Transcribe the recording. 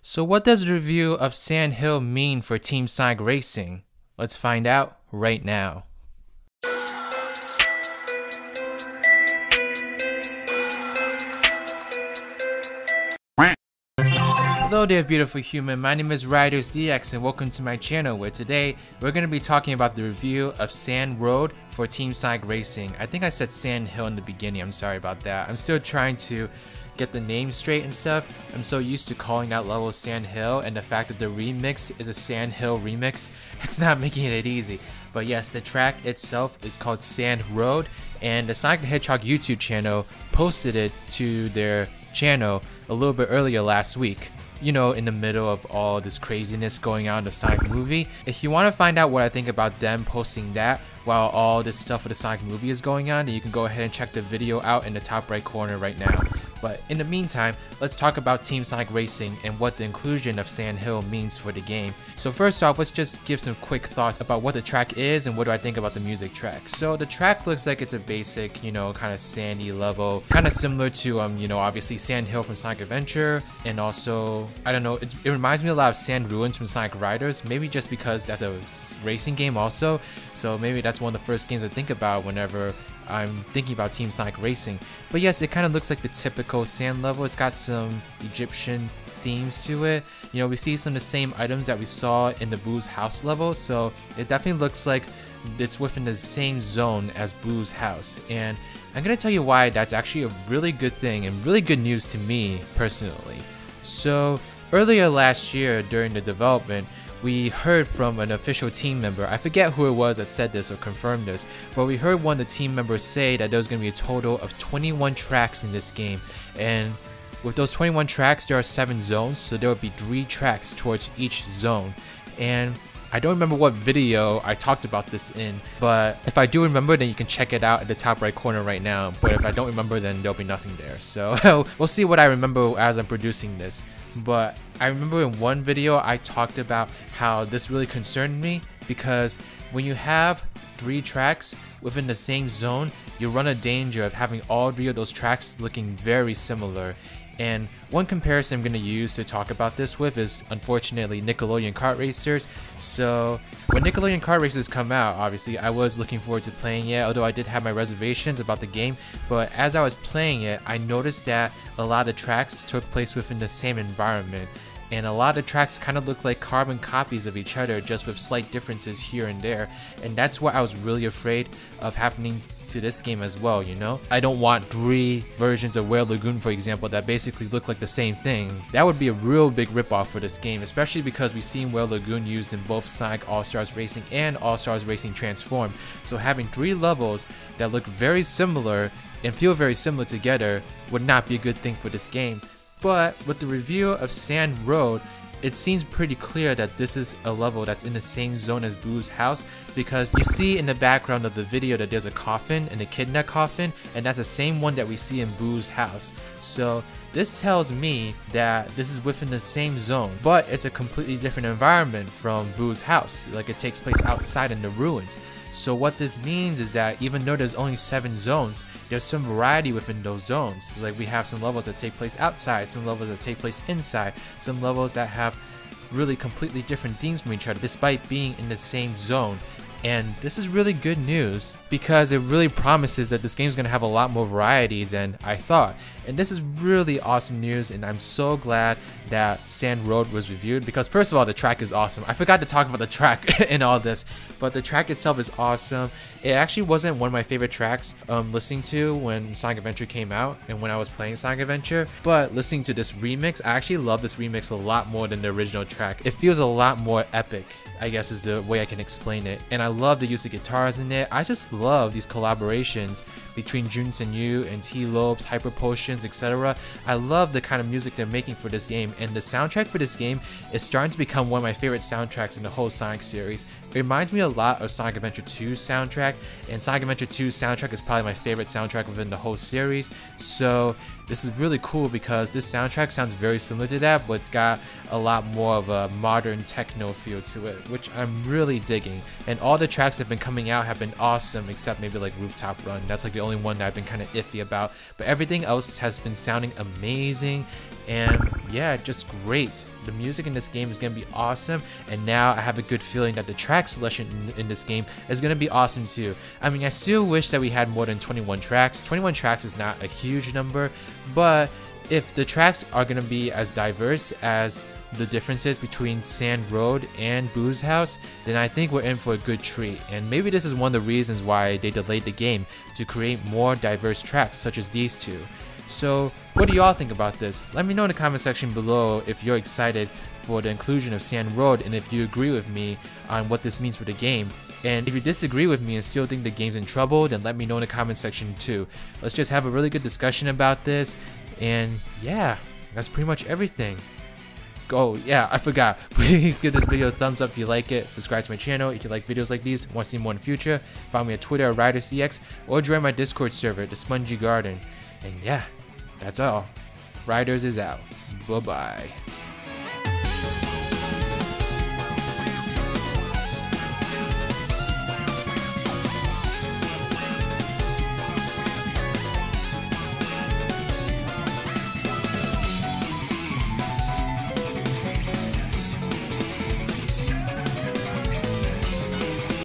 So what does the review of Sand Hill mean for Team Sonic Racing? Let's find out right now. Hello there beautiful human, my name is RidersDX and welcome to my channel where today we're going to be talking about the review of Sand Road for Team Sonic Racing. I think I said Sand Hill in the beginning, I'm sorry about that. I'm still trying to get the name straight and stuff. I'm so used to calling that level Sand Hill, and the fact that the remix is a Sand Hill remix, it's not making it easy. But yes, the track itself is called Sand Road, and the Sonic the Hedgehog YouTube channel posted it to their channel a little bit earlier last week. You know, in the middle of all this craziness going on in the Sonic movie. If you want to find out what I think about them posting that while all this stuff with the Sonic movie is going on, then you can go ahead and check the video out in the top right corner right now. But in the meantime, let's talk about Team Sonic Racing and what the inclusion of Sand Hill means for the game. So first off, let's just give some quick thoughts about what the track is and what do I think about the music track. So the track looks like it's a basic, you know, kind of sandy level, kind of similar to, you know, obviously Sand Hill from Sonic Adventure, and also, I don't know, it reminds me a lot of Sand Ruins from Sonic Riders, maybe just because that's a racing game also, so maybe that's one of the first games I think about whenever I'm thinking about Team Sonic Racing. But yes, it kind of looks like the typical sand level. It's got some Egyptian themes to it. You know, we see some of the same items that we saw in the Boo's house level, so it definitely looks like it's within the same zone as Boo's house. And I'm gonna tell you why that's actually a really good thing and really good news to me personally. So earlier last year during the development, we heard from an official team member. I forget who it was that said this or confirmed this, but we heard one of the team members say that there was going to be a total of 21 tracks in this game. And with those 21 tracks, there are 7 zones, so there would be 3 tracks towards each zone. And I don't remember what video I talked about this in, but if I do remember, then you can check it out at the top right corner right now. But if I don't remember, then there'll be nothing there. So we'll see what I remember as I'm producing this. But I remember in one video I talked about how this really concerned me, because when you have 3 tracks within the same zone, you run a danger of having all 3 of those tracks looking very similar. And one comparison I'm going to use to talk about this with is, unfortunately, Nickelodeon Kart Racers. So when Nickelodeon Kart Racers come out, obviously I was looking forward to playing it, although I did have my reservations about the game. But as I was playing it, I noticed that a lot of tracks took place within the same environment. And a lot of tracks kind of look like carbon copies of each other, just with slight differences here and there. And that's what I was really afraid of happening to this game as well, you know? I don't want 3 versions of Whale Lagoon, for example, that basically look like the same thing. That would be a real big ripoff for this game, especially because we've seen Whale Lagoon used in both Sonic All-Stars Racing and All-Stars Racing Transform. So having 3 levels that look very similar and feel very similar together would not be a good thing for this game. But with the review of Sand Road, it seems pretty clear that this is a level that's in the same zone as Boo's house, because you see in the background of the video that there's a coffin, an echidna coffin, and that's the same one that we see in Boo's house. So this tells me that this is within the same zone, but it's a completely different environment from Boo's house, like it takes place outside in the ruins. So what this means is that even though there's only 7 zones, there's some variety within those zones. Like we have some levels that take place outside, some levels that take place inside, some levels that have really completely different themes from each other despite being in the same zone. And this is really good news because it really promises that this game is going to have a lot more variety than I thought. And this is really awesome news, and I'm so glad that Sand Road was reviewed, because first of all, the track is awesome. I forgot to talk about the track in all this, but the track itself is awesome. It actually wasn't one of my favorite tracks listening to when Sonic Adventure came out and when I was playing Sonic Adventure, but listening to this remix, I actually love this remix a lot more than the original track. It feels a lot more epic, I guess is the way I can explain it. And I love the use of guitars in it. I just love these collaborations between Jun Senyu and T-Lopes, Hyper Potions, etc. I love the kind of music they're making for this game, and the soundtrack for this game is starting to become one of my favorite soundtracks in the whole Sonic series. It reminds me a lot of Sonic Adventure 2's soundtrack, and Sonic Adventure 2's soundtrack is probably my favorite soundtrack within the whole series. So this is really cool because this soundtrack sounds very similar to that, but it's got a lot more of a modern techno feel to it, which I'm really digging. And all the tracks that have been coming out have been awesome, except maybe like Rooftop Run. That's like the only one that I've been kind of iffy about, but everything else has been sounding amazing, and yeah, just great. the music in this game is going to be awesome, and now I have a good feeling that the track selection in this game is going to be awesome too. I mean, I still wish that we had more than 21 tracks. 21 tracks is not a huge number, but if the tracks are going to be as diverse as the differences between Sand Road and Boo's House, then I think we're in for a good treat. And maybe this is one of the reasons why they delayed the game, to create more diverse tracks such as these two. So what do y'all think about this? Let me know in the comment section below if you're excited for the inclusion of Sand Road, and if you agree with me on what this means for the game. And if you disagree with me and still think the game's in trouble, then let me know in the comment section too. Let's just have a really good discussion about this. And yeah, that's pretty much everything. Oh yeah, I forgot. Please give this video a thumbs up if you like it. Subscribe to my channel if you like videos like these. Want to see more in the future? Follow me on Twitter at RidersDX, or join my Discord server, the Spongy Garden. And yeah, that's all. Riders is out. Bye bye.